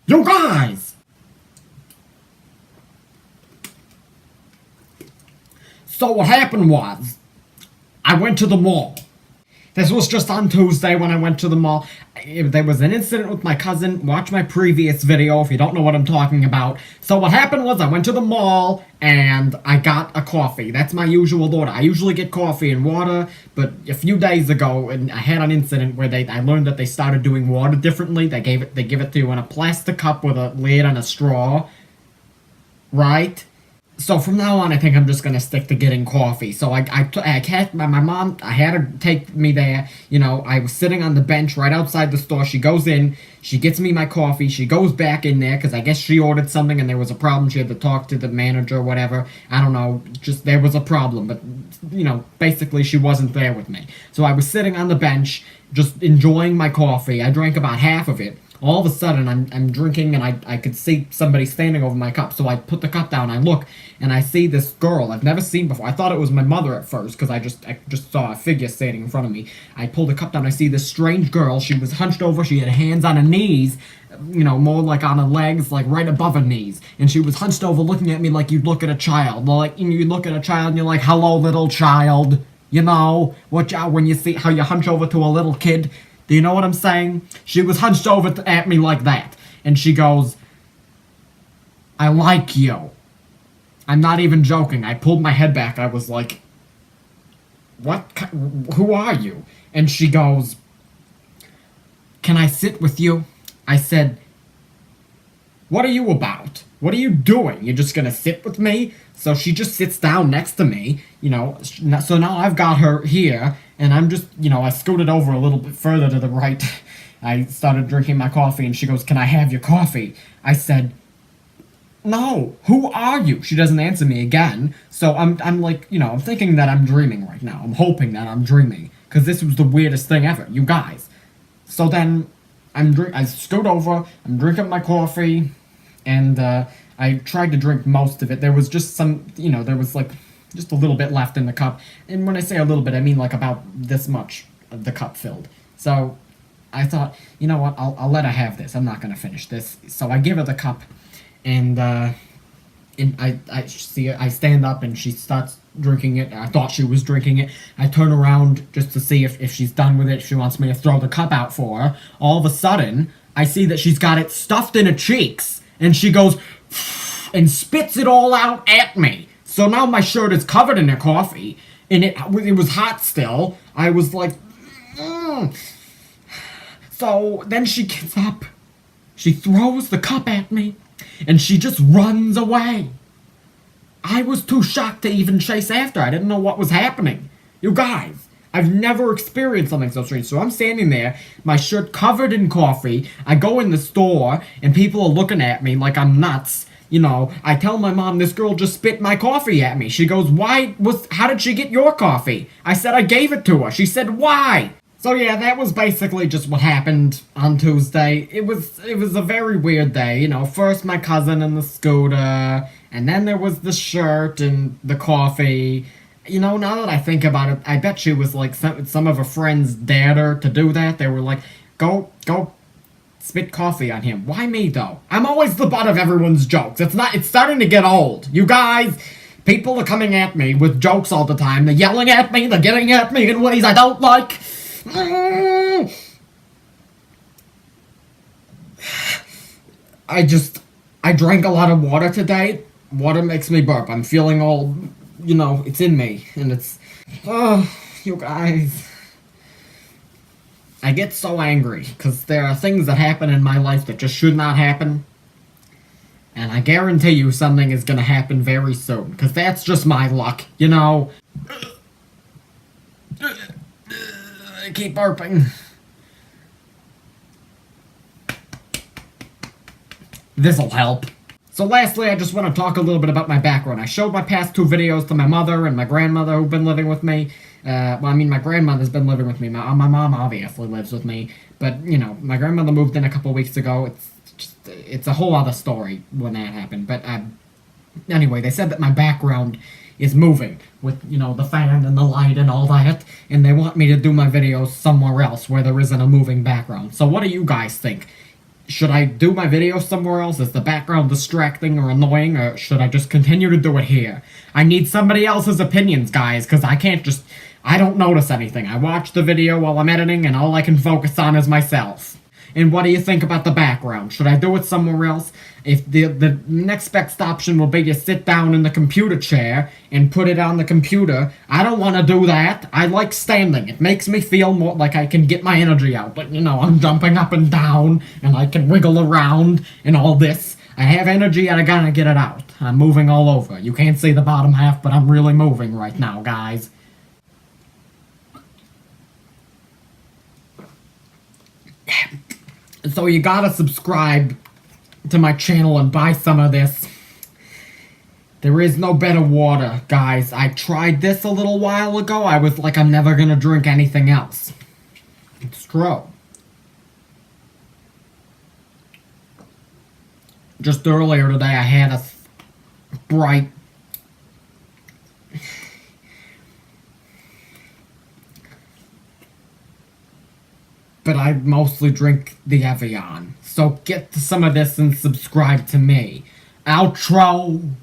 You guys! So what happened was, I went to the mall. This was just on Tuesday when I went to the mall. There was an incident with my cousin. Watch my previous video if you don't know what I'm talking about. So what happened was I went to the mall and I got a coffee. That's my usual order. I usually get coffee and water, but a few days ago and I had an incident where I learned that they started doing water differently. They give it to you in a plastic cup with a lid and a straw. Right? So from now on, I think I'm just gonna stick to getting coffee. So I can't, my mom, I had her take me there. You know, I was sitting on the bench right outside the store. She goes in, she gets me my coffee. She goes back in there because I guess she ordered something and there was a problem. She had to talk to the manager or whatever. I don't know, just there was a problem. But, you know, basically she wasn't there with me. So I was sitting on the bench, just enjoying my coffee. I drank about half of it. All of a sudden, I'm drinking and I could see somebody standing over my cup. So I put the cup down, I look, and I see this girl I've never seen before. I thought it was my mother at first, because I just saw a figure standing in front of me. I pull the cup down, I see this strange girl. She was hunched over, she had hands on her knees, you know, more like on her legs, like right above her knees. And she was hunched over looking at me like you'd look at a child. Like, you look at a child and you're like, hello, little child. You know, watch out when you see how you hunch over to a little kid. Do you know what I'm saying? She was hunched over at me like that. And she goes, I like you. I'm not even joking. I pulled my head back. I was like, what? Who are you? And she goes, can I sit with you? I said, what are you about? What are you doing? You're just gonna sit with me? So she just sits down next to me, you know, so now I've got her here, and I'm just, you know, I scooted over a little bit further to the right. I started drinking my coffee, and she goes, can I have your coffee? I said, no, who are you? She doesn't answer me again, so I'm like, you know, I'm thinking that I'm dreaming right now. I'm hoping that I'm dreaming, because this was the weirdest thing ever, you guys. So then, I scoot over, I'm drinking my coffee, and, I tried to drink most of it. There was just some, you know, there was like just a little bit left in the cup. And when I say a little bit, I mean like about this much of the cup filled. So I thought, you know what, I'll let her have this. I'm not going to finish this. So I give her the cup, and I see I stand up and she starts drinking it. I thought she was drinking it. I turn around just to see if she's done with it, if she wants me to throw the cup out for her. All of a sudden, I see that she's got it stuffed in her cheeks. And she goes and spits it all out at me. So now my shirt is covered in her coffee, and it was hot still. I was like, So then she gets up, she throws the cup at me, and she just runs away. I was too shocked to even chase after. I didn't know what was happening. You guys, I've never experienced something so strange. So I'm standing there, my shirt covered in coffee. I go in the store, and people are looking at me like I'm nuts. You know, I tell my mom, this girl just spit my coffee at me. She goes, how did she get your coffee? I said I gave it to her. She said, why? So yeah, that was basically just what happened on Tuesday. It was a very weird day. You know, first my cousin and the scooter, and then there was the shirt and the coffee. You know, now that I think about it, I bet she was like, some of her friends dared her to do that. They were like, go spit coffee on him. Why me, though? I'm always the butt of everyone's jokes. It's starting to get old. You guys, people are coming at me with jokes all the time. They're yelling at me, they're getting at me in ways I don't like. I drank a lot of water today. Water makes me burp. I'm feeling all, you know, it's in me, and it's, you guys. I get so angry, because there are things that happen in my life that just should not happen, and I guarantee you something is gonna happen very soon, because that's just my luck, you know? I keep burping. This'll help. So lastly, I just want to talk a little bit about my background. I showed my past 2 videos to my mother and my grandmother who've been living with me. Well, I mean, my grandmother's been living with me. My mom obviously lives with me. But, you know, my grandmother moved in a couple weeks ago. It's a whole other story when that happened. But, anyway, they said that my background is moving with, you know, the fan and the light and all that. And they want me to do my videos somewhere else where there isn't a moving background. So what do you guys think? Should I do my video somewhere else? Is the background distracting or annoying, or should I just continue to do it here? I need somebody else's opinions, guys, because I don't notice anything. I watch the video while I'm editing, and all I can focus on is myself. And what do you think about the background? Should I do it somewhere else? If the next best option will be to sit down in the computer chair and put it on the computer, I don't want to do that. I like standing. It makes me feel more like I can get my energy out. But, I'm jumping up and down, and I can wiggle around, and all this. I have energy, and I gotta get it out. I'm moving all over. You can't see the bottom half, but I'm really moving right now, guys. So you gotta subscribe to my channel and buy some of this. There is no better water, guys. I tried this a little while ago. I was like, I'm never gonna drink anything else. It's true. Just earlier today, I had a Sprite. But I mostly drink the Evian. So get some of this and subscribe to me. Outro.